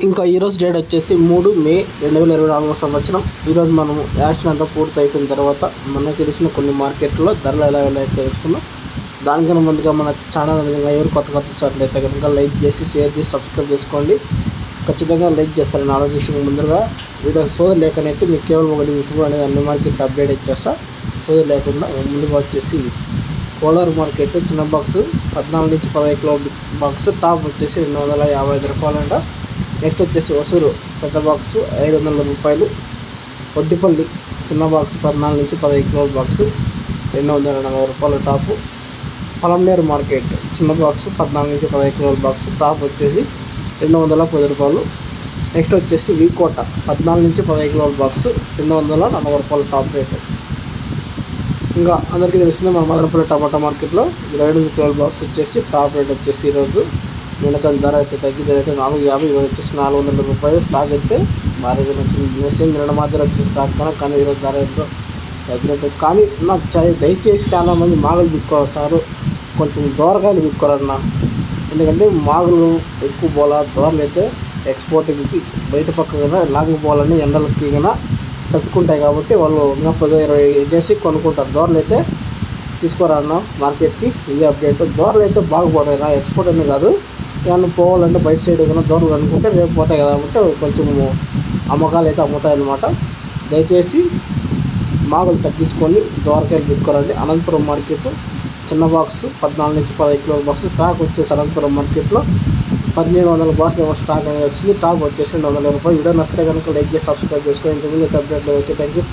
ఇంకా ఈరోజు డేట్ వచ్చేసి 3 మే 2024 సంవత్సరం. ఈరోజు మనము యాక్షన్ అంతా పూర్తి అయిపోయిన తర్వాత మనకు తెలిసిన కొన్ని మార్కెట్లో ధరలు ఎలా వెళ్ళాయో తెలుసుకుందాం. దానికన్నా ముందుగా మన ఛానల్ విధంగా ఎవరు కొత్త అయితే కనుక లైక్ చేసి షేర్ చేసి సబ్స్క్రైబ్ చేసుకోండి. ఖచ్చితంగా లైక్ చేస్తారని ఆలోచించిన ముందుగా వీడియో సోదరు లేకనైతే మీకు కేవలం ఒకటి విషయం అనేది అన్ని మార్కెట్ అప్డేట్ ఇచ్చేస్తా. సోదరు లేకుండా ముందుగా వచ్చేసి కోలార్ మార్కెట్ చిన్న బాక్స్ 14 నుంచి 15 కిలో బాక్స్ టాప్ వచ్చేసి 255 రూపాయలంట. నెక్స్ట్ వచ్చేసి వసూరు పెద్ద బాక్స్ 500 రూపాయలు. వడ్డిపల్లి చిన్న బాక్స్ 14 నుంచి 15 కిలోల బాక్స్ 240 రూపాయలు టాపు. పలంనేరు మార్కెట్ చిన్న బాక్స్ 14 నుంచి 15 కిలోల బాక్స్ టాప్ వచ్చేసి 210 రూపాయలు. నెక్స్ట్ వచ్చేసి వీకోట 14 నుంచి 15 కిలోల బాక్స్ 240 రూపాయలు టాప్ రేటు. ఇంకా అందరికీ తెలిసిందే మన మదనపల్లి టమాటా మార్కెట్లో 25 కిలోల బాక్స్ వచ్చేసి టాప్ రేట్ వచ్చేసి ఈరోజు నిన్నకని ధర అయితే తగ్గింది. అయితే 450, ఈరోజు వచ్చేసి 400 రూపాయలు. స్టాక్ అయితే భారీగా నచ్చింది. సేమ్ నిన్న మాత్రం వచ్చిన స్టాక్ కానీ ఈరోజు ధర అయితే తగ్గినట్టు. కానీ నాకు దయచేసి చాలామంది మాగలు బిక్కొస్తారు, కొంచెం దూరకాయలు బిక్కోరన్న. ఎందుకంటే మాగులు ఎక్కువ పోలా, దూరలు అయితే ఎక్స్పోర్టింగ్కి బయట పక్క కదా లాంగ్ పోవాలని ఎండలకి కన్నా తట్టుకుంటాయి కాబట్టి వాళ్ళు ఇంకా 10-20 చేసి కొనుక్కుంటారు. దూరలు అయితే తీసుకోరన్న మార్కెట్కి. ఇది అప్డేట్. దూరలు అయితే బాగుపోతాయి నా ఎక్స్పోర్ట్ అని కాదు, ఏమన్నా పోవాలంటే బయట సైడ్ ఏదైనా దూరం అనుకుంటే రేపు పోతాయి కదా అంటే కొంచెం అమ్మకాలు అయితే అమ్ముతాయి అన్నమాట. దయచేసి మాగులు తగ్గించుకొని దోరకాయలు పెట్టుకోరండి. అనంతపురం మార్కెట్ చిన్న బాక్స్ 14 నుంచి 15 కిలోల బాక్స్ స్టాక్ వచ్చేసి అనంతపురం మార్కెట్లో 1700 బాక్స్ స్టాక్ అనేది వచ్చింది. టాప్ వచ్చేసి 200 రూపాయలు. వీడియో నచ్చితే కనుక లైక్ చేసి సబ్స్క్రైబ్ చేసుకోండి. ఇంతకుముందు అప్డేట్లో ఓకే. Thank you.